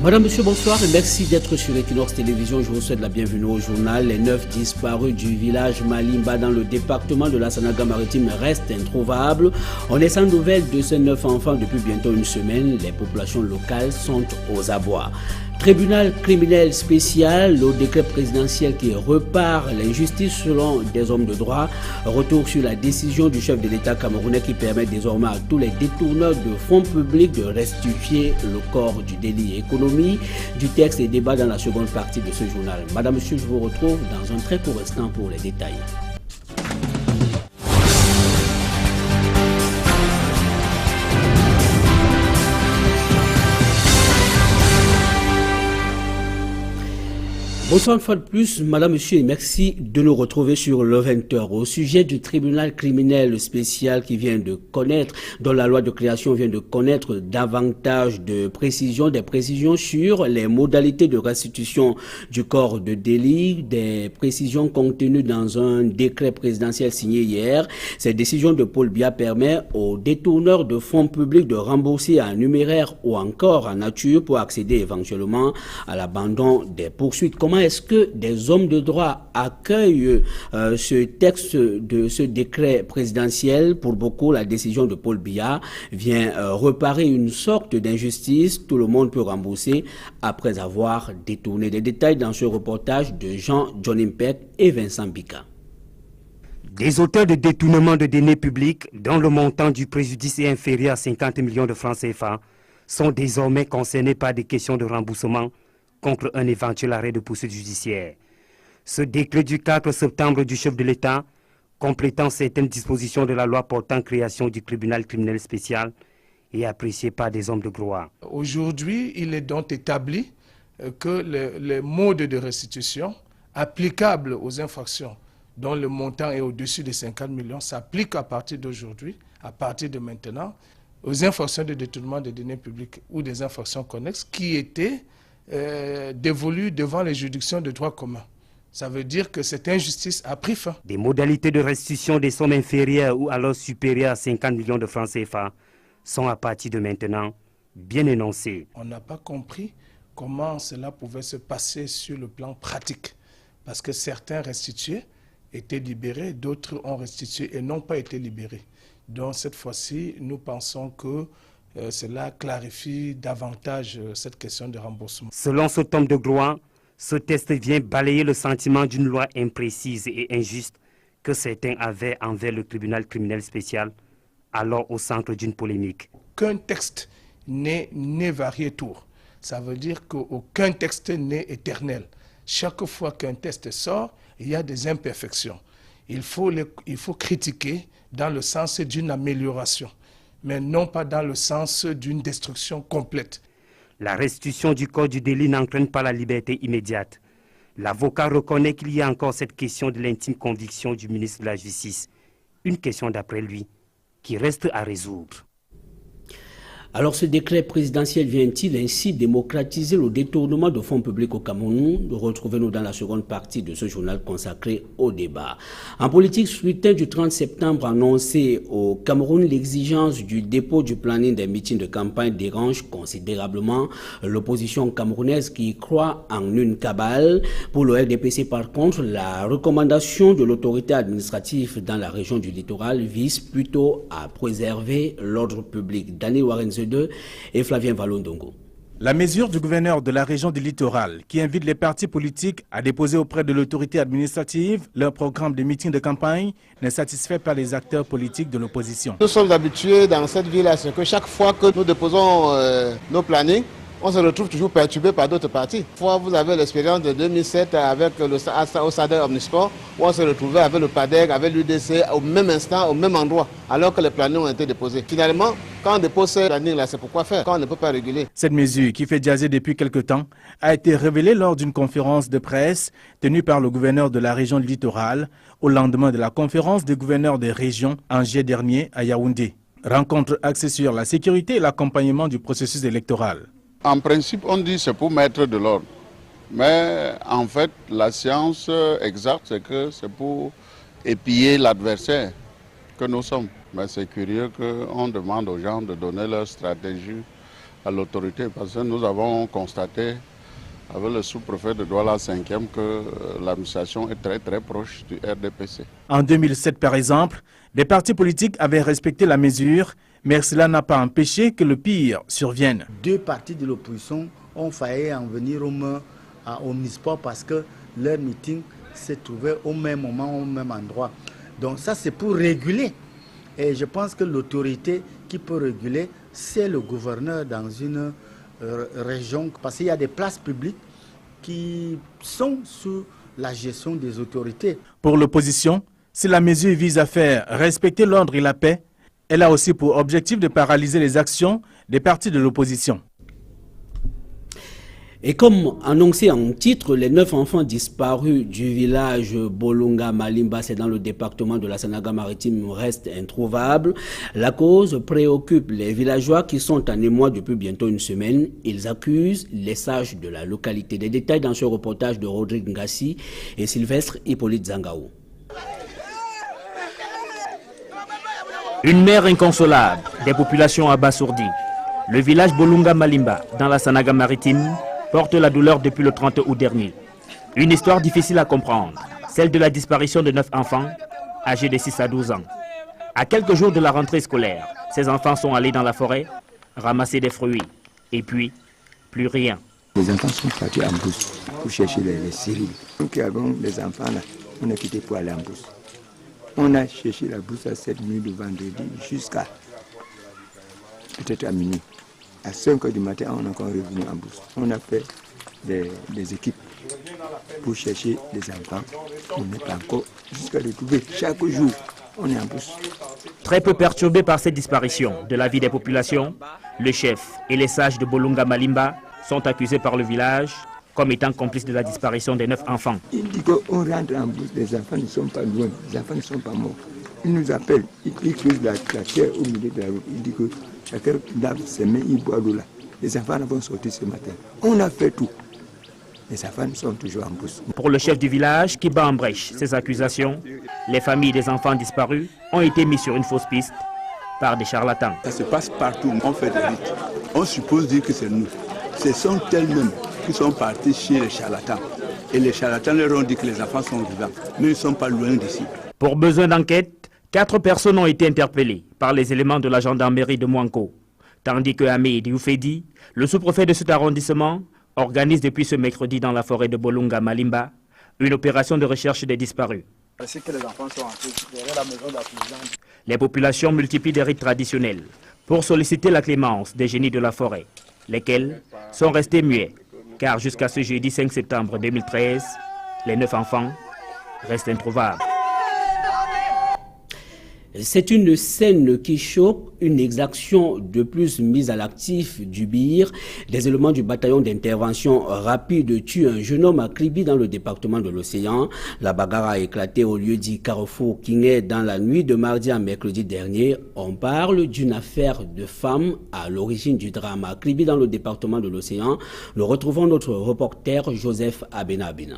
Madame, Monsieur, bonsoir et merci d'être sur Equinox Télévision. Je vous souhaite la bienvenue au journal. Les 9 disparus du village Malimba dans le département de la Sanaga-Maritime restent introuvables. On est sans nouvelles de ces 9 enfants depuis bientôt une semaine. Les populations locales sont aux abois. Tribunal criminel spécial, le décret présidentiel qui repart l'injustice selon des hommes de droit. Retour sur la décision du chef de l'État camerounais qui permet désormais à tous les détourneurs de fonds publics de restituer le corps du délit. Économie du texte et débat dans la seconde partie de ce journal. Madame, Monsieur, je vous retrouve dans un très court instant pour les détails. Bonsoir une fois de plus, Madame, Monsieur, et merci de nous retrouver sur le 20h au sujet du tribunal criminel spécial qui vient de connaître, dont la loi de création vient de connaître davantage de précisions, des précisions sur les modalités de restitution du corps de délit, des précisions contenues dans un décret présidentiel signé hier. Cette décision de Paul Biya permet aux détourneurs de fonds publics de rembourser en numéraire ou encore en nature pour accéder éventuellement à l'abandon des poursuites. Comment est-ce que des hommes de droit accueillent ce texte de ce décret présidentiel? Pour beaucoup, la décision de Paul Biya vient reparer une sorte d'injustice. Tout le monde peut rembourser après avoir détourné. Des détails dans ce reportage de Jean Jonimpek et Vincent Bika. Des auteurs de détournement de deniers publics dont le montant du préjudice est inférieur à 50 millions de francs CFA sont désormais concernés par des questions de remboursement contre un éventuel arrêt de poursuite judiciaire. Ce décret du 4 septembre du chef de l'État, complétant certaines dispositions de la loi portant création du tribunal criminel spécial, est apprécié par des hommes de droit. Aujourd'hui, il est donc établi que les modes de restitution applicables aux infractions dont le montant est au-dessus de 50 millions s'appliquent à partir d'aujourd'hui, à partir de maintenant, aux infractions de détournement de deniers publics ou des infractions connexes qui étaient dévolu devant les juridictions de droit commun. Ça veut dire que cette injustice a pris fin. Des modalités de restitution des sommes inférieures ou alors supérieures à 50 millions de francs CFA sont à partir de maintenant bien énoncées. On n'a pas compris comment cela pouvait se passer sur le plan pratique. Parce que certains restitués étaient libérés, d'autres ont restitué et n'ont pas été libérés. Donc cette fois-ci, nous pensons que cela clarifie davantage cette question de remboursement. Selon ce tome de droit, ce texte vient balayer le sentiment d'une loi imprécise et injuste que certains avaient envers le tribunal criminel spécial, alors au centre d'une polémique. Qu'un texte n'est variétour. Ça veut dire qu'aucun texte n'est éternel. Chaque fois qu'un texte sort, il y a des imperfections. Il faut critiquer dans le sens d'une amélioration, mais non pas dans le sens d'une destruction complète. La restitution du corps du délit n'entraîne pas la liberté immédiate. L'avocat reconnaît qu'il y a encore cette question de l'intime conviction du ministre de la Justice. Une question d'après lui qui reste à résoudre. Alors ce décret présidentiel vient-il ainsi démocratiser le détournement de fonds publics au Cameroun? Retrouvez-nous dans la seconde partie de ce journal consacré au débat. En politique, scrutin du 30 septembre annoncé au Cameroun, l'exigence du dépôt du planning des meetings de campagne dérange considérablement l'opposition camerounaise qui croit en une cabale. Pour le RDPC, par contre, la recommandation de l'autorité administrative dans la région du littoral vise plutôt à préserver l'ordre public. Daniel Warenze et Flavien Valondongo. La mesure du gouverneur de la région du littoral qui invite les partis politiques à déposer auprès de l'autorité administrative leur programme de meeting de campagne ne satisfait pas les acteurs politiques de l'opposition. Nous sommes habitués dans cette ville à ce que chaque fois que nous déposons nos plannings, on se retrouve toujours perturbé par d'autres partis. Vous avez l'expérience de 2007 avec au SADER Omnisport, où on se retrouvait avec le PADEC, avec l'UDC au même instant, au même endroit, alors que les plannings ont été déposés. Finalement, quand on dépose ces plannings-là, c'est pourquoi faire, quand on ne peut pas réguler. Cette mesure, qui fait jaser depuis quelque temps, a été révélée lors d'une conférence de presse tenue par le gouverneur de la région du littoral au lendemain de la conférence des gouverneurs des régions en juillet dernier à Yaoundé. Rencontre axée sur la sécurité et l'accompagnement du processus électoral. En principe, on dit c'est pour mettre de l'ordre. Mais en fait, la science exacte, c'est que c'est pour épier l'adversaire que nous sommes. Mais c'est curieux qu'on demande aux gens de donner leur stratégie à l'autorité, parce que nous avons constaté avec le sous-préfet de Douala 5e que l'administration est très proche du RDPC. En 2007, par exemple, des partis politiques avaient respecté la mesure, mais cela n'a pas empêché que le pire survienne. 2 partis de l'opposition ont failli en venir au Omnisport parce que leur meeting se trouvait au même moment, au même endroit. Donc ça, c'est pour réguler. Et je pense que l'autorité qui peut réguler, c'est le gouverneur dans une région, parce qu'il y a des places publiques qui sont sous la gestion des autorités. Pour l'opposition, si la mesure vise à faire respecter l'ordre et la paix, elle a aussi pour objectif de paralyser les actions des partis de l'opposition. Et comme annoncé en titre, les 9 enfants disparus du village Bolunga Malimba, c'est dans le département de la Sanaga-Maritime, restent introuvables. La cause préoccupe les villageois qui sont en émoi depuis bientôt une semaine. Ils accusent les sages de la localité. Des détails dans ce reportage de Rodrigue Ngassi et Sylvestre Hippolyte Zangaou. Une mère inconsolable, des populations abasourdies. Le village Bolunga Malimba, dans la Sanaga-Maritime, porte la douleur depuis le 30 août dernier. Une histoire difficile à comprendre, celle de la disparition de 9 enfants âgés de 6 à 12 ans. À quelques jours de la rentrée scolaire, ces enfants sont allés dans la forêt, ramasser des fruits, et puis, plus rien. Les enfants sont partis en brousse pour chercher les céréales. Nous qui avons des enfants là, on a quitté pour aller en brousse. On a cherché la brousse à 7 nuits de vendredi jusqu'à peut-être à minuit. À 5 h du matin, on est encore revenu en brousse. On a fait des équipes pour chercher les enfants. On n'est pas encore jusqu'à les trouver. Chaque jour, on est en brousse. Très peu perturbés par cette disparition de la vie des populations, le chef et les sages de Bolunga Malimba sont accusés par le village comme étant complices de la disparition des 9 enfants. Il dit qu'on rentre en brousse, les enfants ne sont pas loin, les enfants ne sont pas morts. Il nous appelle, il creuse la terre au milieu de la route. Il dit que chacun lave ses mains, il boit l'eau là. Les enfants vont sortir ce matin. On a fait tout. Les enfants sont toujours en brousse. Pour le chef du village qui bat en brèche ces accusations, les familles des enfants disparus ont été mises sur une fausse piste par des charlatans. Ça se passe partout, on fait des rites. On suppose dire que c'est nous. Ce sont elles-mêmes qui sont partis chez les charlatans. Et les charlatans leur ont dit que les enfants sont vivants, mais ils ne sont pas loin d'ici. Pour besoin d'enquête, 4 personnes ont été interpellées par les éléments de la gendarmerie de Mouanko, tandis que Hamid Youfedi, le sous-préfet de cet arrondissement, organise depuis ce mercredi dans la forêt de Bolunga Malimba une opération de recherche des disparus. Les populations multiplient des rites traditionnels pour solliciter la clémence des génies de la forêt, lesquels sont restés muets, car jusqu'à ce jeudi 5 septembre 2013, les 9 enfants restent introuvables. C'est une scène qui choque, une exaction de plus mise à l'actif du BIR. Des éléments du bataillon d'intervention rapide tuent un jeune homme à Kribi dans le département de l'Océan. La bagarre a éclaté au lieu dit Carrefour Kingé dans la nuit de mardi à mercredi dernier. On parle d'une affaire de femme à l'origine du drame. À Kribi dans le département de l'Océan, nous retrouvons notre reporter Joseph Abenabina.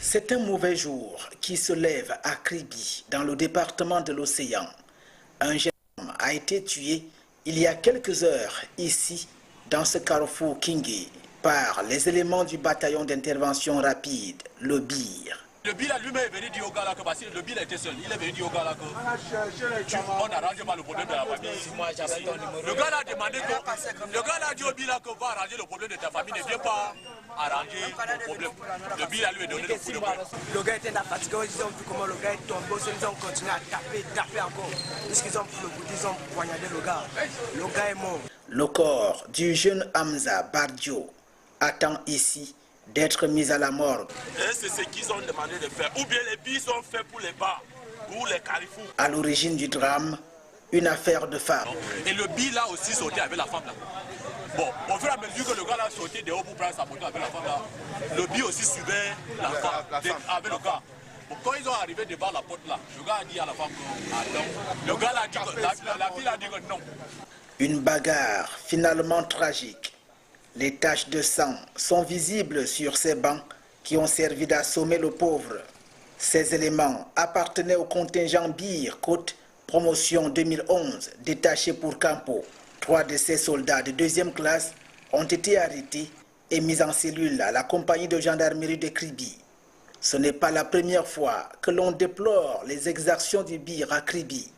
C'est un mauvais jour qui se lève à Kribi, dans le département de l'Océan. Un jeune homme a été tué il y a quelques heures ici, dans ce carrefour Kingé, par les éléments du bataillon d'intervention rapide, le BIR. Le BIR lui-même est venu dire au gars là que parce que le BIR était seul, il est venu dire au gars là que on n'arrange pas le problème de la famille. Le gars là a demandé que, le gars là a dit au BIR là que va arranger le problème de ta famille, ne vient pas arranger le problème. Le BIR lui a donné le coup de poing. Le gars était fatigué, ils ont vu comment le gars est tombé, ils ont continué à taper encore. Puisqu'ils ont pris le coup, ils ont poignardé le gars. Le gars est mort. Le corps du jeune Hamza Bardio attend ici d'être mis à la morgue. Et c'est ce qu'ils ont demandé de faire. Ou bien les billes sont faits pour les bars, pour les carrefours. À l'origine du drame, une affaire de femme. Et le bill là aussi sauté avec la femme là. Bon, au fur et à mesure que le gars là sauté dehors pour prendre sa photo avec la femme là, le bill aussi suivait la femme avec le gars. Bon, quand ils sont arrivés devant la porte là, le gars a dit à la femme que non. Le gars là a dit que la fille a dit que non. Une bagarre finalement tragique. Les taches de sang sont visibles sur ces bancs qui ont servi d'assommer le pauvre. Ces éléments appartenaient au contingent BIR Côte Promotion 2011, détaché pour Campo. 3 de ces soldats de 2e classe ont été arrêtés et mis en cellule à la compagnie de gendarmerie de Kribi. Ce n'est pas la première fois que l'on déplore les exactions du Bir à Kribi.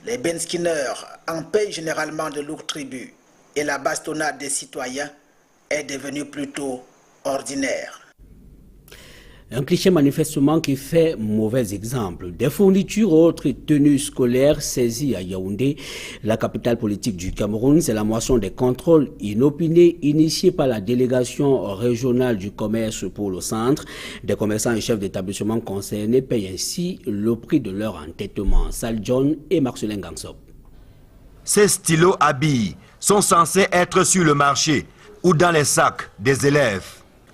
Les benskinners en payent généralement de lourds tributs et la bastonnade des citoyens est devenue plutôt ordinaire. Un cliché manifestement qui fait mauvais exemple. Des fournitures autres tenues scolaires saisies à Yaoundé, la capitale politique du Cameroun, c'est la moisson des contrôles inopinés initiés par la délégation régionale du commerce pour le centre. Des commerçants et chefs d'établissement concernés payent ainsi le prix de leur entêtement. Sal John et Marcelin Gansop. Ces stylos à billes sont censés être sur le marché ou dans les sacs des élèves.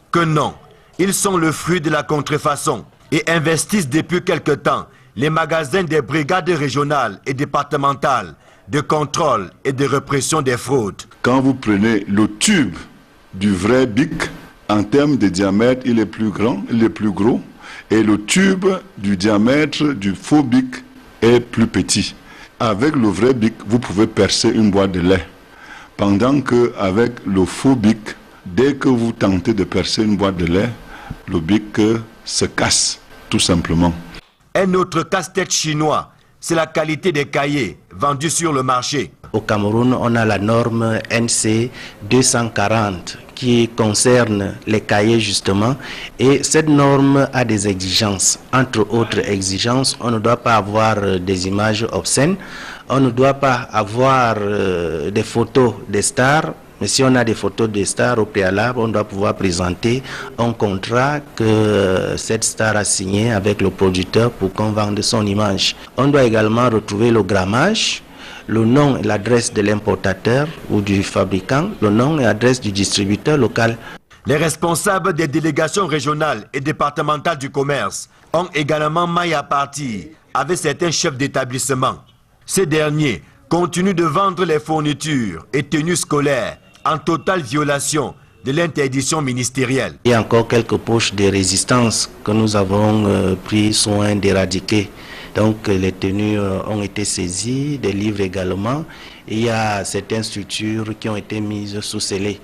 Que non! Ils sont le fruit de la contrefaçon et investissent depuis quelque temps les magasins des brigades régionales et départementales de contrôle et de répression des fraudes. Quand vous prenez le tube du vrai bic, en termes de diamètre, il est plus grand, il est plus gros, et le tube du diamètre du faux bic est plus petit. Avec le vrai bic, vous pouvez percer une boîte de lait. Pendant qu'avec le faux bic, dès que vous tentez de percer une boîte de lait, le bic se casse, tout simplement. Un autre casse-tête chinois, c'est la qualité des cahiers vendus sur le marché. Au Cameroun, on a la norme NC 240 qui concerne les cahiers justement, et cette norme a des exigences. Entre autres exigences, on ne doit pas avoir des images obscènes, on ne doit pas avoir des photos des stars. Mais si on a des photos des stars au préalable, on doit pouvoir présenter un contrat que cette star a signé avec le producteur pour qu'on vende son image. On doit également retrouver le grammage, le nom et l'adresse de l'importateur ou du fabricant, le nom et l'adresse du distributeur local. Les responsables des délégations régionales et départementales du commerce ont également maille à partir avec certains chefs d'établissement. Ces derniers continuent de vendre les fournitures et tenues scolaires en totale violation de l'interdiction ministérielle. Il y a encore quelques poches de résistance que nous avons pris soin d'éradiquer. Donc les tenues ont été saisies, des livres également. Et il y a certaines structures qui ont été mises sous scellé.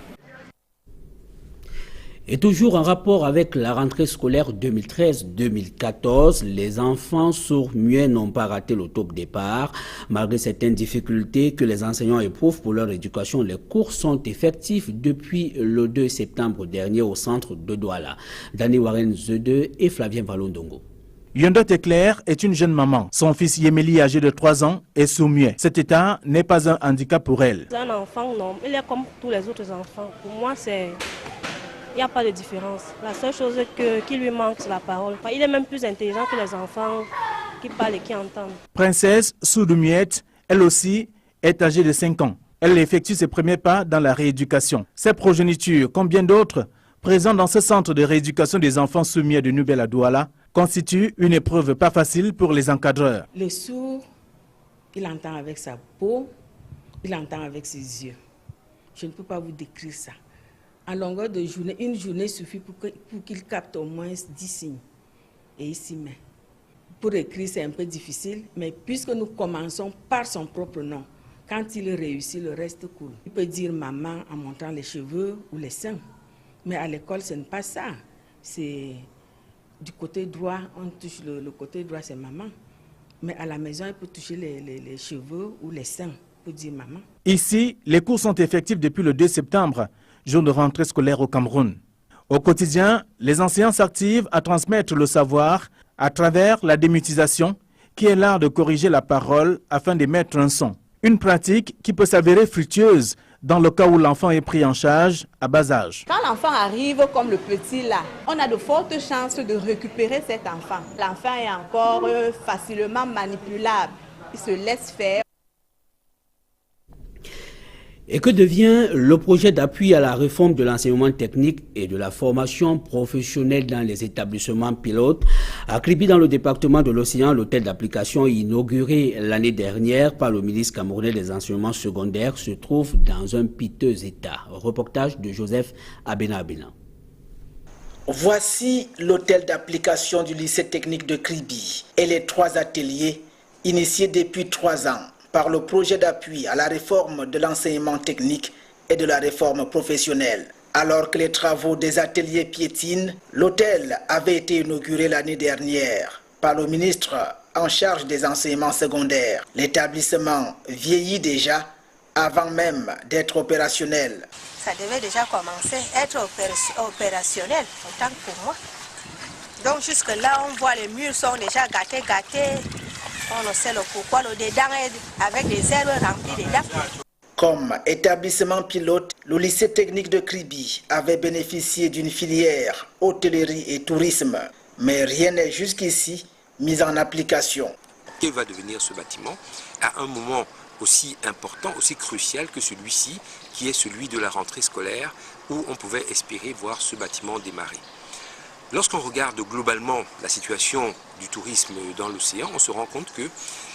Et toujours en rapport avec la rentrée scolaire 2013-2014, les enfants sourds-muets n'ont pas raté le top départ. Malgré certaines difficultés que les enseignants éprouvent pour leur éducation, les cours sont effectifs depuis le 2 septembre dernier au centre de Douala. Dani Warren Zede et Flavien Valondongo. Yondot Eclair est une jeune maman. Son fils Yemeli, âgé de 3 ans, est sourd-muet. Cet état n'est pas un handicap pour elle. Un enfant, non. Il est comme tous les autres enfants. Pour moi, il n'y a pas de différence. La seule chose qui lui manque, c'est la parole. Il est même plus intelligent que les enfants qui parlent et qui entendent. Princesse sourde-muette, elle aussi, est âgée de 5 ans. Elle effectue ses premiers pas dans la rééducation. Ses progénitures, comme bien d'autres, présents dans ce centre de rééducation des enfants sourds-muets de Nouvelle-Douala, constituent une épreuve pas facile pour les encadreurs. Le sourd, il entend avec sa peau, il entend avec ses yeux. Je ne peux pas vous décrire ça. En longueur de journée, une journée suffit pour qu'il capte au moins 10 signes. Et il s'y met. Pour écrire, c'est un peu difficile, mais puisque nous commençons par son propre nom, quand il réussit, le reste coule. Il peut dire maman en montrant les cheveux ou les seins. Mais à l'école, ce n'est pas ça. C'est du côté droit, on touche le côté droit, c'est maman. Mais à la maison, il peut toucher les cheveux ou les seins pour dire maman. Ici, les cours sont effectifs depuis le 2 septembre. Jour de rentrée scolaire au Cameroun. Au quotidien, les enseignants s'activent à transmettre le savoir à travers la démutisation, qui est l'art de corriger la parole afin de mettre un son. Une pratique qui peut s'avérer fructueuse dans le cas où l'enfant est pris en charge à bas âge. Quand l'enfant arrive comme le petit là, on a de fortes chances de récupérer cet enfant. L'enfant est encore facilement manipulable. Il se laisse faire. Et que devient le projet d'appui à la réforme de l'enseignement technique et de la formation professionnelle dans les établissements pilotes? À Kribi, dans le département de l'Océan, l'hôtel d'application inauguré l'année dernière par le ministre camerounais des enseignements secondaires se trouve dans un piteux état. Reportage de Joseph Abena. Voici l'hôtel d'application du lycée technique de Kribi et les 3 ateliers initiés depuis 3 ans par le projet d'appui à la réforme de l'enseignement technique et de la réforme professionnelle. Alors que les travaux des ateliers piétinent, l'hôtel avait été inauguré l'année dernière par le ministre en charge des enseignements secondaires. L'établissement vieillit déjà avant même d'être opérationnel. Ça devait déjà commencer à être opérationnel, autant que pour moi. Donc jusque-là, on voit les murs sont déjà gâtés. On ne sait le pourquoi, le dedans est avec des herbes remplies dedans. Comme établissement pilote, le lycée technique de Kribi avait bénéficié d'une filière hôtellerie et tourisme. Mais rien n'est jusqu'ici mis en application. Quel va devenir ce bâtiment à un moment aussi important, aussi crucial que celui-ci, qui est celui de la rentrée scolaire, où on pouvait espérer voir ce bâtiment démarrer. Lorsqu'on regarde globalement la situation du tourisme dans l'océan, on se rend compte que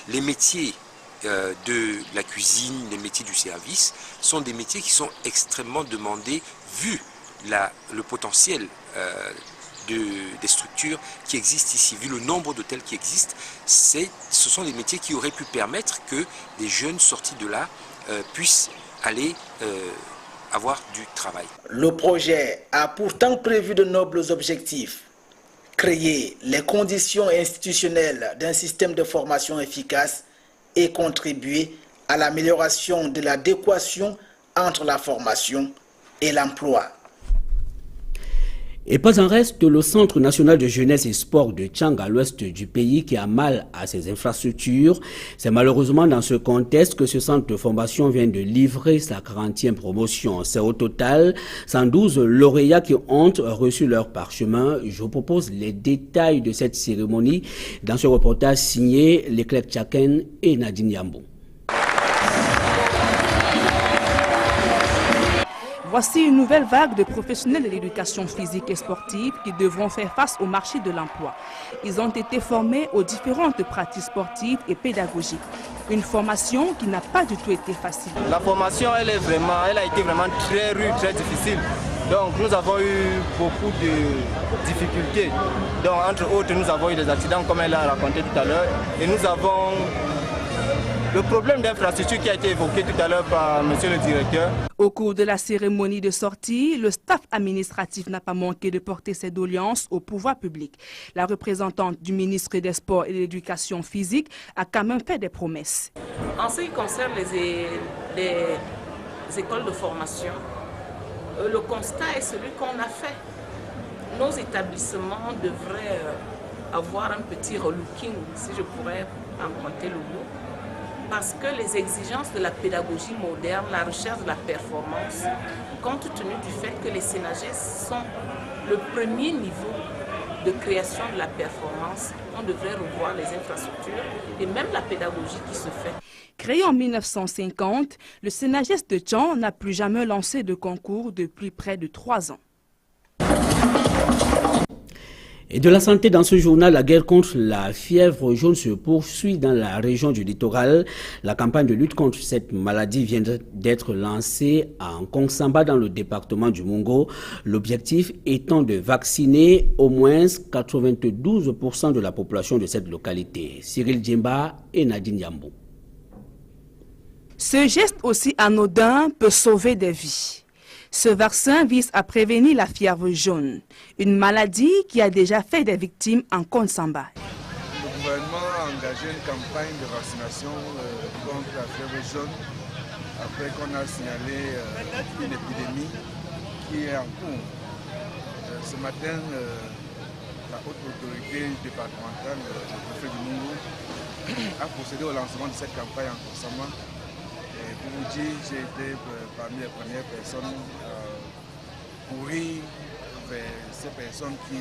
les métiers de la cuisine, les métiers du service, sont des métiers qui sont extrêmement demandés vu le potentiel des structures qui existent ici, vu le nombre d'hôtels qui existent. Ce sont des métiers qui auraient pu permettre que des jeunes sortis de là puissent aller avoir du travail. Le projet a pourtant prévu de nobles objectifs. Créer les conditions institutionnelles d'un système de formation efficace et contribuer à l'amélioration de l'adéquation entre la formation et l'emploi. Et pas en reste le Centre national de jeunesse et sport de Tchang à l'ouest du pays qui a mal à ses infrastructures. C'est malheureusement dans ce contexte que ce centre de formation vient de livrer sa 40e promotion. C'est au total 112 lauréats qui ont reçu leur parchemin. Je vous propose les détails de cette cérémonie dans ce reportage signé Leclerc Tchaken et Nadine Yambou. Voici une nouvelle vague de professionnels de l'éducation physique et sportive qui devront faire face au marché de l'emploi. Ils ont été formés aux différentes pratiques sportives et pédagogiques. Une formation qui n'a pas du tout été facile. La formation, elle a été vraiment très rude, très difficile. Donc nous avons eu beaucoup de difficultés. Donc entre autres, nous avons eu des accidents comme elle a raconté tout à l'heure. Et nous avons le problème d'infrastructure qui a été évoqué tout à l'heure par monsieur le directeur. Au cours de la cérémonie de sortie, le staff administratif n'a pas manqué de porter ses doléances au pouvoir public. La représentante du ministre des Sports et de l'Éducation physique a quand même fait des promesses. En ce qui concerne les écoles de formation, le constat est celui qu'on a fait. Nos établissements devraient avoir un petit relooking, si je pourrais emprunter le mot, parce que les exigences de la pédagogie moderne, la recherche de la performance, compte tenu du fait que les CNAGES sont le premier niveau de création de la performance, on devrait revoir les infrastructures et même la pédagogie qui se fait. Créé en 1950, le CNAGES de Tchang n'a plus jamais lancé de concours depuis près de 3 ans. Et de la santé dans ce journal, la guerre contre la fièvre jaune se poursuit dans la région du littoral. La campagne de lutte contre cette maladie vient d'être lancée à Nkongsamba dans le département du Mungo. L'objectif étant de vacciner au moins 92% de la population de cette localité. Cyril Djemba et Nadine Yambou. Ce geste aussi anodin peut sauver des vies. Ce vaccin vise à prévenir la fièvre jaune, une maladie qui a déjà fait des victimes en Nkongsamba. Le gouvernement a engagé une campagne de vaccination contre la fièvre jaune après qu'on a signalé une épidémie qui est en cours. Ce matin, la haute autorité départementale, le préfet du Mungo, a procédé au lancement de cette campagne en Nkongsamba. Et pour vous dire, j'ai été parmi les premières personnes à courir vers ces personnes qui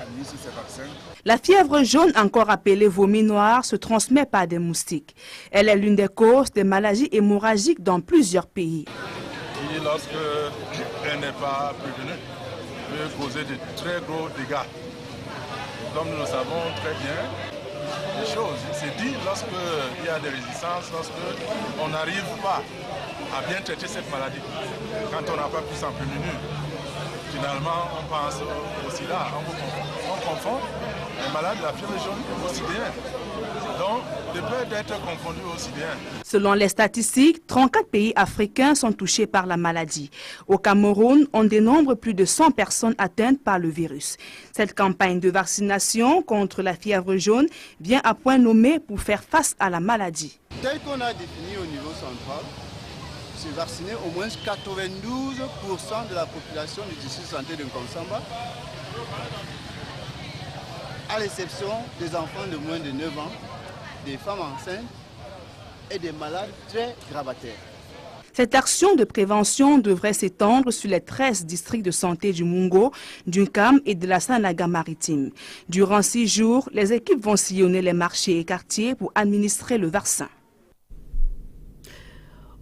administrent ces vaccins. La fièvre jaune, encore appelée vomi noir, se transmet par des moustiques. Elle est l'une des causes des maladies hémorragiques dans plusieurs pays. Qui, lorsqu'elle n'est pas prévenue, peut causer de très gros dégâts. Comme nous le savons très bien, les choses. C'est dit lorsqu'il y a des résistances, lorsqu'on n'arrive pas à bien traiter cette maladie. Quand on n'a pas pu s'en prémunir, finalement on pense aussi là, on confond les malades de la fièvre jaune aussi bien. Donc, de peur d'être confondus aussi bien. Selon les statistiques, 34 pays africains sont touchés par la maladie. Au Cameroun, on dénombre plus de 100 personnes atteintes par le virus. Cette campagne de vaccination contre la fièvre jaune vient à point nommé pour faire face à la maladie. Tel qu'on a défini au niveau central, c'est vacciner au moins 92% de la population du district de santé de Nkonsamba, à l'exception des enfants de moins de 9 ans, des femmes enceintes et des malades très gravataires. Cette action de prévention devrait s'étendre sur les 13 districts de santé du Mungo, du Nkam et de la Sanaga-Maritime. Durant 6 jours, les équipes vont sillonner les marchés et quartiers pour administrer le vaccin.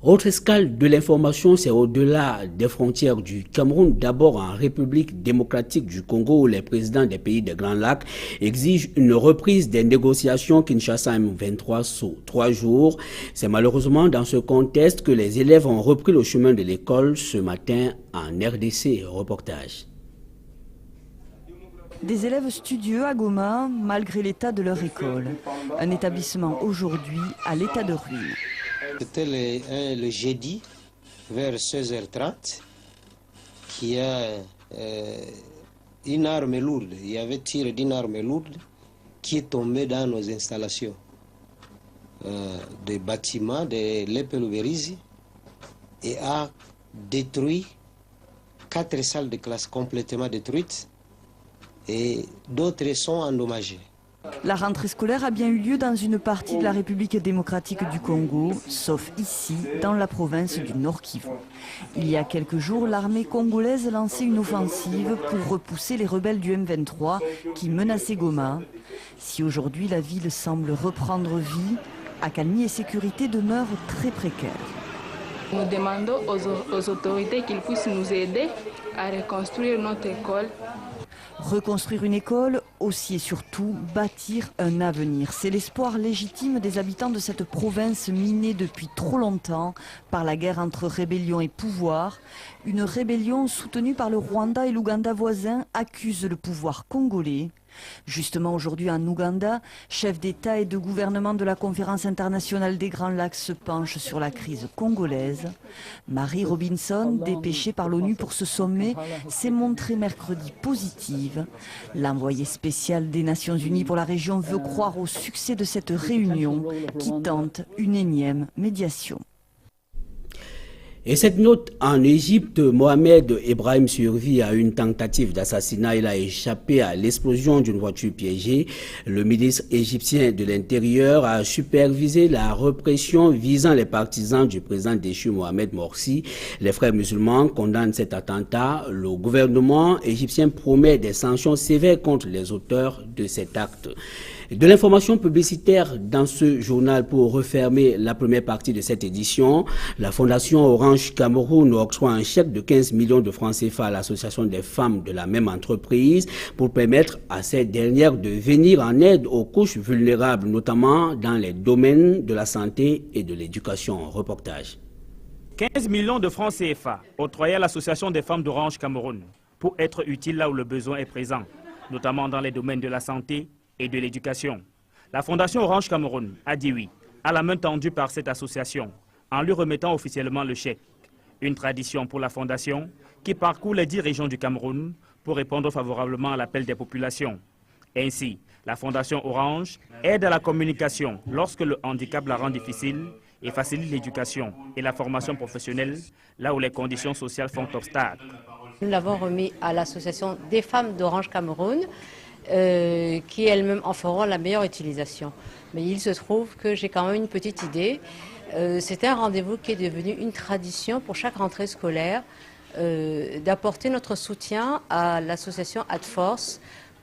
Autre escale de l'information, c'est au-delà des frontières du Cameroun, d'abord en République démocratique du Congo, où les présidents des pays des Grands Lacs exigent une reprise des négociations Kinshasa M23 sous 3 jours. C'est malheureusement dans ce contexte que les élèves ont repris le chemin de l'école ce matin en RDC. Reportage. Des élèves studieux à Goma, malgré l'état de leur école. Un établissement aujourd'hui à l'état de ruine. C'était le jeudi, vers 16h30, qu'il y a une arme lourde. Il y avait tir d'une arme lourde qui est tombée dans nos installations. Des bâtiments de l'Epeluberizi et a détruit 4 salles de classe complètement détruites et d'autres sont endommagées. La rentrée scolaire a bien eu lieu dans une partie de la République démocratique du Congo, sauf ici, dans la province du Nord Kivu. Il y a quelques jours, l'armée congolaise lançait une offensive pour repousser les rebelles du M23 qui menaçaient Goma. Si aujourd'hui la ville semble reprendre vie, accalmie et sécurité demeurent très précaires. Nous demandons aux autorités qu'ils puissent nous aider à reconstruire notre école. Reconstruire une école, aussi et surtout bâtir un avenir. C'est l'espoir légitime des habitants de cette province minée depuis trop longtemps par la guerre entre rébellion et pouvoir. Une rébellion soutenue par le Rwanda et l'Ouganda voisins accuse le pouvoir congolais. Justement aujourd'hui en Ouganda, chefs d'État et de gouvernement de la Conférence internationale des Grands Lacs se penchent sur la crise congolaise. Marie Robinson, dépêchée par l'ONU pour ce sommet, s'est montrée mercredi positive. L'envoyé spécial des Nations Unies pour la région veut croire au succès de cette réunion qui tente une énième médiation. Et cette note, en Égypte, Mohamed Ibrahim survit à une tentative d'assassinat. Il a échappé à l'explosion d'une voiture piégée. Le ministre égyptien de l'Intérieur a supervisé la répression visant les partisans du président déchu Mohamed Morsi. Les frères musulmans condamnent cet attentat. Le gouvernement égyptien promet des sanctions sévères contre les auteurs de cet acte. De l'information publicitaire dans ce journal pour refermer la première partie de cette édition. La Fondation Orange Cameroun octroie un chèque de 15 millions de francs CFA à l'association des femmes de la même entreprise pour permettre à cette dernière de venir en aide aux couches vulnérables, notamment dans les domaines de la santé et de l'éducation. Reportage. 15 millions de francs CFA octroyés à l'association des femmes d'Orange Cameroun pour être utile là où le besoin est présent, notamment dans les domaines de la santé et de l'éducation. La Fondation Orange Cameroun a dit oui à la main tendue par cette association en lui remettant officiellement le chèque. Une tradition pour la Fondation qui parcourt les 10 régions du Cameroun pour répondre favorablement à l'appel des populations. Ainsi, la Fondation Orange aide à la communication lorsque le handicap la rend difficile et facilite l'éducation et la formation professionnelle là où les conditions sociales font obstacle. Nous l'avons remis à l'association des femmes d'Orange Cameroun qui elles-mêmes en feront la meilleure utilisation. Mais il se trouve que j'ai quand même une petite idée. C'est un rendez-vous qui est devenu une tradition pour chaque rentrée scolaire, d'apporter notre soutien à l'association AdForce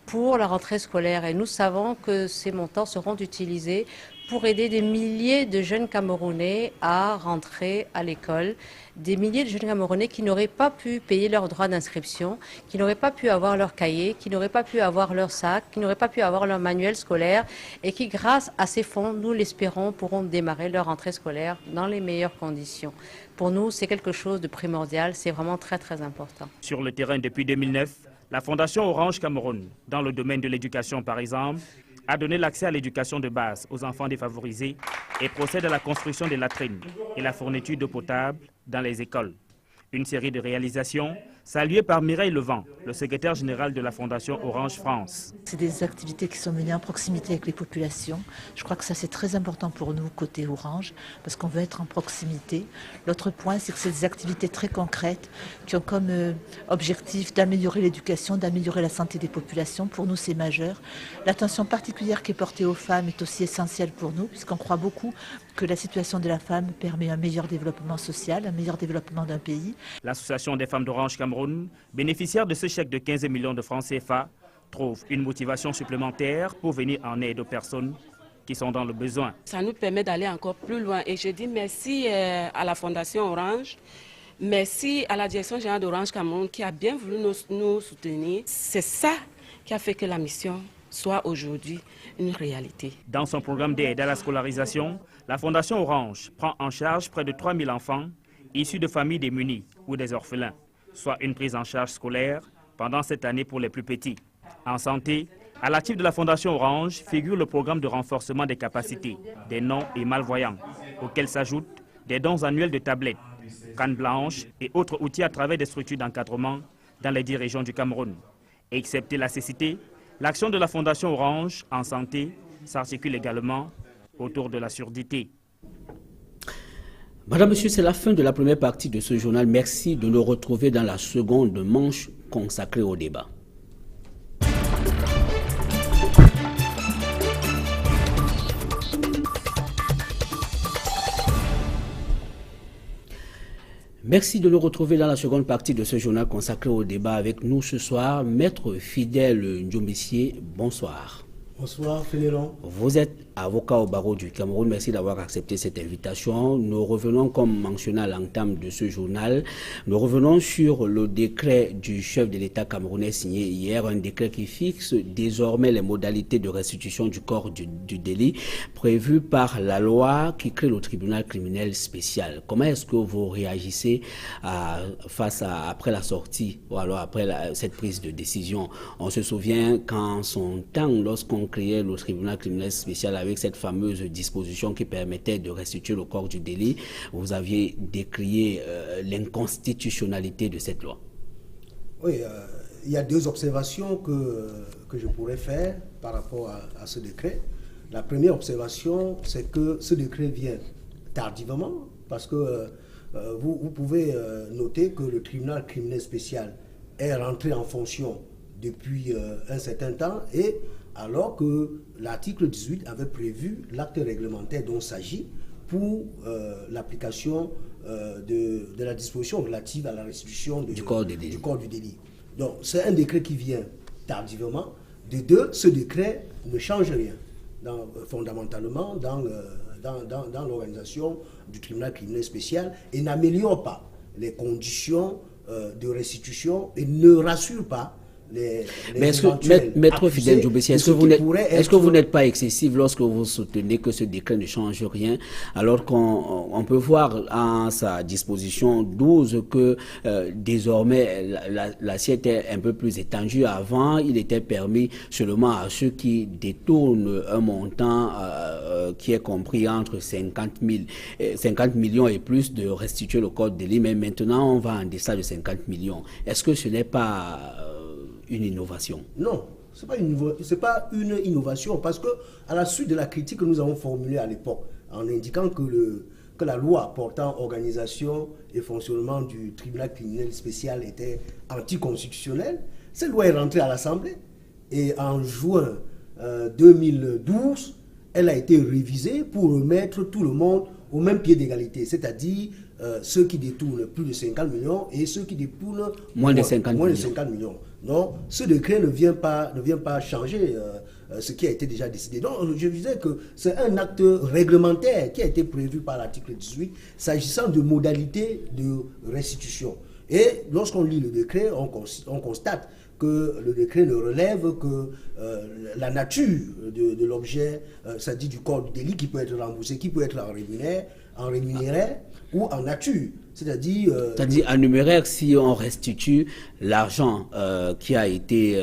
pour la rentrée scolaire. Et nous savons que ces montants seront utilisés pour aider des milliers de jeunes Camerounais à rentrer à l'école, des milliers de jeunes Camerounais qui n'auraient pas pu payer leurs droits d'inscription, qui n'auraient pas pu avoir leur cahier, qui n'auraient pas pu avoir leur sac, qui n'auraient pas pu avoir leur manuel scolaire et qui, grâce à ces fonds, nous l'espérons, pourront démarrer leur rentrée scolaire dans les meilleures conditions. Pour nous, c'est quelque chose de primordial, c'est vraiment très très important. Sur le terrain depuis 2009, La Fondation Orange Cameroun, dans le domaine de l'éducation par exemple, a donné l'accès à l'éducation de base aux enfants défavorisés et procède à la construction des latrines et la fourniture d'eau potable dans les écoles. Une série de réalisations saluées par Mireille Levent, le secrétaire général de la Fondation Orange France. C'est des activités qui sont menées en proximité avec les populations. Je crois que ça c'est très important pour nous côté Orange parce qu'on veut être en proximité. L'autre point c'est que c'est des activités très concrètes qui ont comme objectif d'améliorer l'éducation, d'améliorer la santé des populations. Pour nous c'est majeur. L'attention particulière qui est portée aux femmes est aussi essentielle pour nous puisqu'on croit beaucoup que la situation de la femme permet un meilleur développement social, un meilleur développement d'un pays. L'Association des femmes d'Orange Cameroun, bénéficiaire de ce chèque de 15 millions de francs CFA, trouve une motivation supplémentaire pour venir en aide aux personnes qui sont dans le besoin. Ça nous permet d'aller encore plus loin et je dis merci à la Fondation Orange, merci à la Direction générale d'Orange Cameroun qui a bien voulu nous soutenir. C'est ça qui a fait que la mission soit aujourd'hui une réalité. Dans son programme d'aide à la scolarisation, la Fondation Orange prend en charge près de 3000 enfants issus de familles démunies ou des orphelins, soit une prise en charge scolaire pendant cette année pour les plus petits. En santé, à l'actif de la Fondation Orange figure le programme de renforcement des capacités des non et malvoyants, auxquels s'ajoutent des dons annuels de tablettes, cannes blanches et autres outils à travers des structures d'encadrement dans les 10 régions du Cameroun. Excepté la cécité, l'action de la Fondation Orange en santé s'articule également autour de la surdité. Madame, Monsieur, c'est la fin de la première partie de ce journal. Merci de nous retrouver dans la seconde manche consacrée au débat. Merci de nous retrouver dans la seconde partie de ce journal consacré au débat. Avec nous ce soir, Maître Fidèle Ndiomissié, bonsoir. Bonsoir Fénéron. Vous êtes avocat au barreau du Cameroun. Merci d'avoir accepté cette invitation. Nous revenons, comme mentionné à l'entame de ce journal, nous revenons sur le décret du chef de l'État camerounais signé hier, un décret qui fixe désormais les modalités de restitution du corps du délit prévues par la loi qui crée le tribunal criminel spécial. Comment est-ce que vous réagissez après la sortie ou alors après cette prise de décision? On se souvient qu'en son temps, lorsqu'on créait le tribunal criminel spécial avec cette fameuse disposition qui permettait de restituer le corps du délit, vous aviez décrié l'inconstitutionnalité de cette loi. Oui, il y a deux observations que je pourrais faire par rapport à ce décret. La première observation, c'est que ce décret vient tardivement, parce que vous pouvez noter que le tribunal criminel spécial est rentré en fonction depuis un certain temps, et alors que l'article 18 avait prévu l'acte réglementaire dont il s'agit pour l'application de la disposition relative à la restitution du corps du délit. Donc c'est un décret qui vient tardivement. De deux, ce décret ne change rien fondamentalement dans l'organisation du tribunal criminel spécial et n'améliore pas les conditions de restitution et ne rassure pas mais est-ce que, Maître Fidèle Ndiomissié, est-ce que vous n'êtes pas excessif lorsque vous soutenez que ce décret ne change rien, alors qu'on peut voir en sa disposition 12 que désormais l'assiette est un peu plus étendue. Avant, il était permis seulement à ceux qui détournent un montant qui est compris entre 50 millions et plus de restituer le corps de délit, mais maintenant on va en deçà de 50 millions. Est-ce que ce n'est pas une innovation? Non, ce n'est pas une innovation, parce que à la suite de la critique que nous avons formulée à l'époque, en indiquant que la loi portant organisation et fonctionnement du tribunal criminel spécial était anticonstitutionnelle, cette loi est rentrée à l'Assemblée et en juin 2012, elle a été révisée pour remettre tout le monde au même pied d'égalité, c'est-à-dire ceux qui détournent plus de 50 millions et ceux qui détournent moins de 50 millions. Non, ce décret ne vient pas changer ce qui a été déjà décidé. Donc, je disais que c'est un acte réglementaire qui a été prévu par l'article 18 s'agissant de modalités de restitution. Et lorsqu'on lit le décret, on constate que le décret ne relève que la nature de l'objet, c'est-à-dire du corps du délit qui peut être remboursé, qui peut être en rémunère, en rémunéré ou en nature. C'est-à-dire en numéraire, si on restitue l'argent qui a été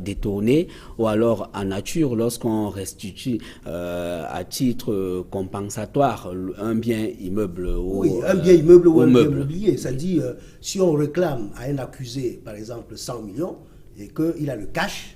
détourné, ou alors en nature, lorsqu'on restitue à titre compensatoire un bien immeuble ou un bien immeuble ou un bien immobilier. C'est-à-dire, si on réclame à un accusé, par exemple, 100 millions, et qu'il a le cash,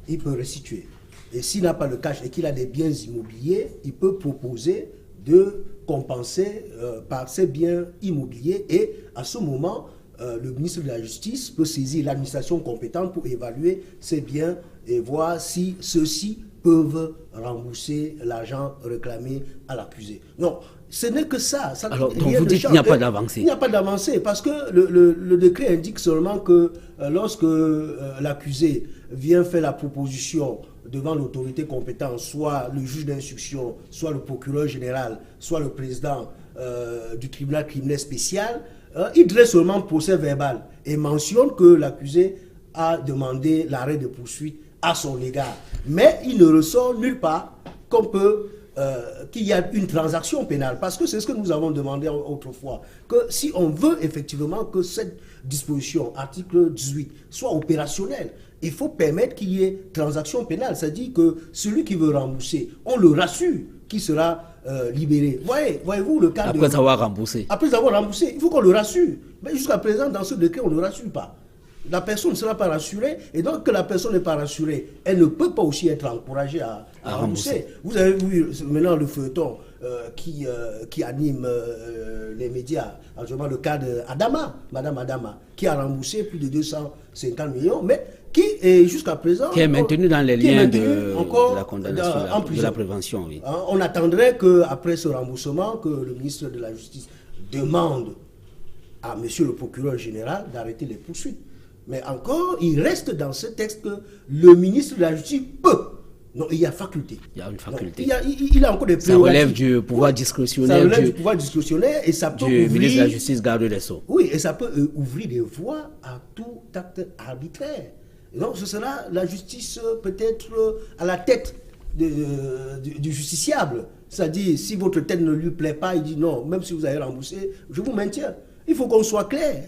il peut restituer. Et s'il n'a pas le cash et qu'il a des biens immobiliers, il peut proposer de compenser par ces biens immobiliers, et à ce moment, le ministre de la Justice peut saisir l'administration compétente pour évaluer ces biens et voir si ceux-ci peuvent rembourser l'argent réclamé à l'accusé. Non, ce n'est que ça. Alors, donc vous dites qu'il n'y a pas d'avancée. Il n'y a pas d'avancée parce que le décret indique seulement que lorsque l'accusé vient faire la proposition devant l'autorité compétente, soit le juge d'instruction, soit le procureur général, soit le président du tribunal criminel spécial, il dresse seulement procès verbal et mentionne que l'accusé a demandé l'arrêt de poursuite à son égard. Mais il ne ressort nulle part qu'il y a une transaction pénale, parce que c'est ce que nous avons demandé autrefois, que si on veut effectivement que cette disposition, article 18, soit opérationnelle, il faut permettre qu'il y ait transaction pénale, c'est-à-dire que celui qui veut rembourser, on le rassure qu'il sera libéré. Voyez-vous le cas après avoir remboursé. Après avoir remboursé, il faut qu'on le rassure. Mais jusqu'à présent, dans ce décret, on ne le rassure pas. La personne ne sera pas rassurée, et donc que la personne n'est pas rassurée, elle ne peut pas aussi être encouragée à rembourser. Vous avez vu maintenant le feuilleton qui anime les médias, en ce moment le cas d'Adama, Madame Adama, qui a remboursé plus de 250 millions, mais qui est jusqu'à présent... Qui est maintenu dans les liens de la condamnation, de la prévention. Oui. On attendrait qu'après ce remboursement, que le ministre de la Justice demande à monsieur le procureur général d'arrêter les poursuites. Mais encore, il reste dans ce texte que le ministre de la Justice peut. Non, il y a faculté. Il y a une faculté. Donc, il a encore des prérogatives. Ça relève du pouvoir discrétionnaire. Ça relève du pouvoir discrétionnaire et ça peut ouvrir... Du ministre de la Justice, garde des Sceaux. Oui, et ça peut ouvrir des voies à tout acte arbitraire. Et donc, ce sera la justice peut-être à la tête du justiciable. C'est-à-dire, si votre tête ne lui plaît pas, il dit non, même si vous avez remboursé, je vous maintiens. Il faut qu'on soit clair.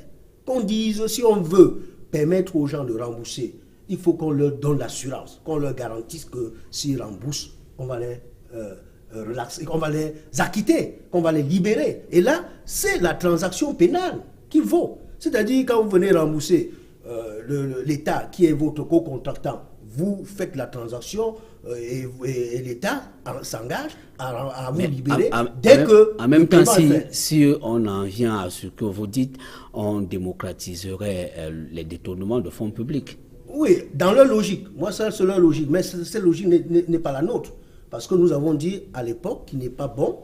Qu'on dise, si on veut permettre aux gens de rembourser, il faut qu'on leur donne l'assurance, qu'on leur garantisse que s'ils remboursent, on va les relaxer, qu'on va les acquitter, qu'on va les libérer. Et là, c'est la transaction pénale qu'il faut. C'est-à-dire, quand vous venez rembourser l'État qui est votre co-contractant, vous faites la transaction et l'État s'engage à vous libérer dès que... En même temps, si on en vient à ce que vous dites, on démocratiserait les détournements de fonds publics. Oui, dans leur logique. Moi, ça, c'est leur logique. Mais cette logique n'est pas la nôtre. Parce que nous avons dit à l'époque qu'il n'est pas bon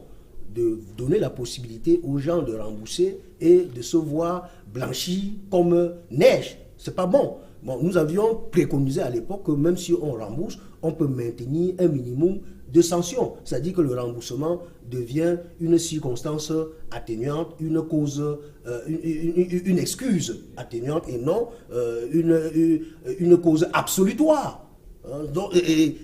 de donner la possibilité aux gens de rembourser et de se voir blanchis comme neige. C'est pas bon. Bon, nous avions préconisé à l'époque que même si on rembourse, on peut maintenir un minimum de sanctions. C'est-à-dire que le remboursement devient une circonstance atténuante, une cause, une excuse atténuante et non une cause absolutoire. Donc, et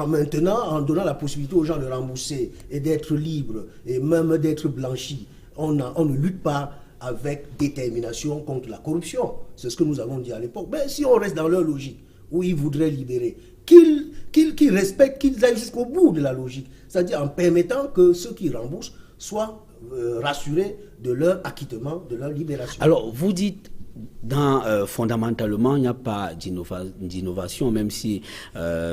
maintenant, en donnant la possibilité aux gens de rembourser et d'être libres et même d'être blanchis, on ne lutte pas avec détermination contre la corruption. C'est ce que nous avons dit à l'époque. Mais si on reste dans leur logique, où ils voudraient libérer, qu'ils respectent, qu'ils aillent jusqu'au bout de la logique. C'est-à-dire en permettant que ceux qui remboursent soient rassurés de leur acquittement, de leur libération. Alors, vous dites... fondamentalement, il n'y a pas d'innovation, même si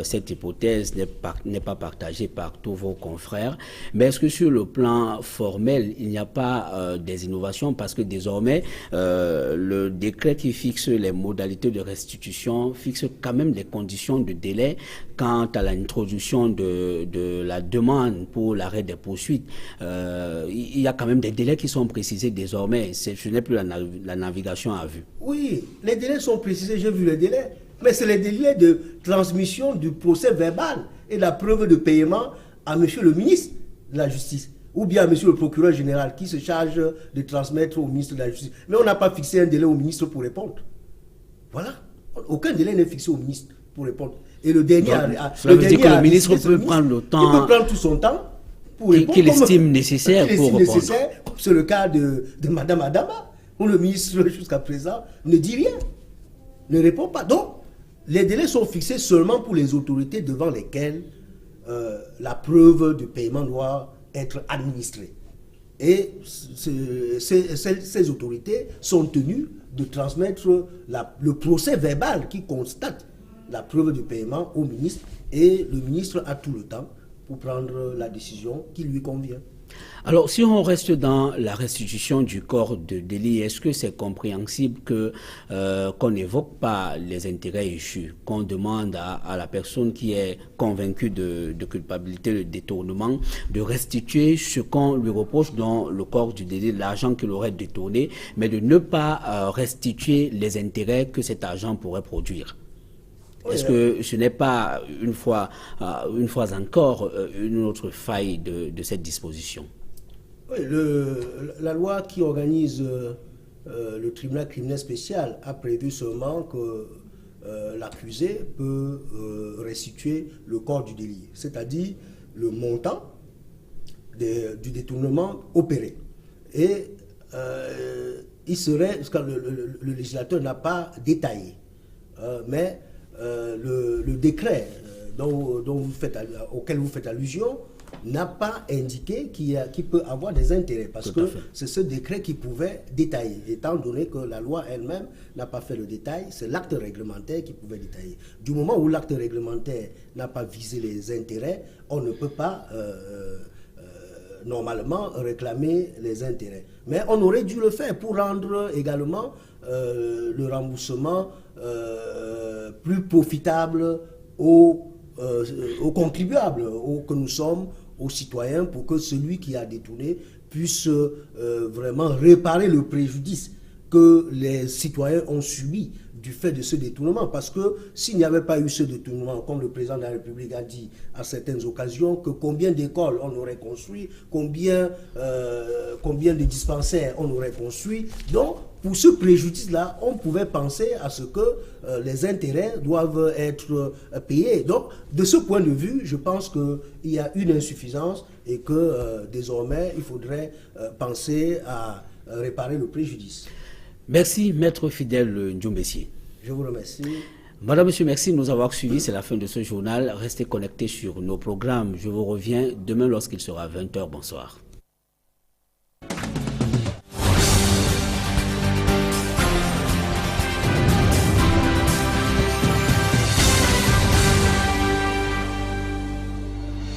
cette hypothèse n'est pas partagée par tous vos confrères. Mais est-ce que sur le plan formel, il n'y a pas des innovations? Parce que désormais, le décret qui fixe les modalités de restitution fixe quand même des conditions de délai quant à l'introduction de la demande pour l'arrêt des poursuites. Il y a quand même des délais qui sont précisés désormais. Ce n'est plus la navigation à vue. Oui, les délais sont précisés, j'ai vu les délais, mais c'est les délais de transmission du procès verbal et la preuve de paiement à monsieur le ministre de la Justice, ou bien à monsieur le procureur général qui se charge de transmettre au ministre de la Justice. Mais on n'a pas fixé un délai au ministre pour répondre. Voilà, aucun délai n'est fixé au ministre pour répondre. Et le dernier... Cela veut dire que le ministre peut prendre le temps... Il peut prendre tout son temps pour répondre. Qu'il estime nécessaire pour répondre. C'est le cas de Mme Adama, où le ministre, jusqu'à présent, ne dit rien, ne répond pas. Donc, les délais sont fixés seulement pour les autorités devant lesquelles la preuve de paiement doit être administrée. Et ces autorités sont tenues de transmettre le procès verbal qui constate la preuve de paiement au ministre, et le ministre a tout le temps pour prendre la décision qui lui convient. Alors, si on reste dans la restitution du corps de délit, est-ce que c'est compréhensible qu'on n'évoque pas les intérêts échus, qu'on demande à la personne qui est convaincue de culpabilité, de détournement, de restituer ce qu'on lui reproche dans le corps du délit, l'argent qu'il aurait détourné, mais de ne pas restituer les intérêts que cet argent pourrait produire? Est-ce que ce n'est pas, une fois encore, une autre faille de cette disposition? Oui, la loi qui organise le tribunal criminel spécial a prévu seulement que l'accusé peut restituer le corps du délit, c'est-à-dire le montant du détournement opéré. Et il serait, parce que le législateur n'a pas détaillé, mais le décret auquel vous faites allusion n'a pas indiqué qu'il peut avoir des intérêts, parce que c'est ce décret qui pouvait détailler. Étant donné que la loi elle-même n'a pas fait le détail, c'est l'acte réglementaire qui pouvait détailler. Du moment où l'acte réglementaire n'a pas visé les intérêts, on ne peut pas normalement réclamer les intérêts. Mais on aurait dû le faire pour rendre également le remboursement plus profitable aux contribuables que nous sommes, aux citoyens, pour que celui qui a détourné puisse vraiment réparer le préjudice que les citoyens ont subi du fait de ce détournement. Parce que s'il n'y avait pas eu ce détournement, comme le président de la République a dit à certaines occasions, que combien d'écoles on aurait construit, combien de dispensaires on aurait construit. Donc, pour ce préjudice-là, on pouvait penser à ce que les intérêts doivent être payés. Donc, de ce point de vue, je pense qu'il y a une insuffisance et que désormais, il faudrait penser à réparer le préjudice. Merci, Maître Fidèle Ndiombessi. Je vous remercie. Madame, Monsieur, merci de nous avoir suivis. C'est la fin de ce journal. Restez connectés sur nos programmes. Je vous reviens demain lorsqu'il sera 20h. Bonsoir.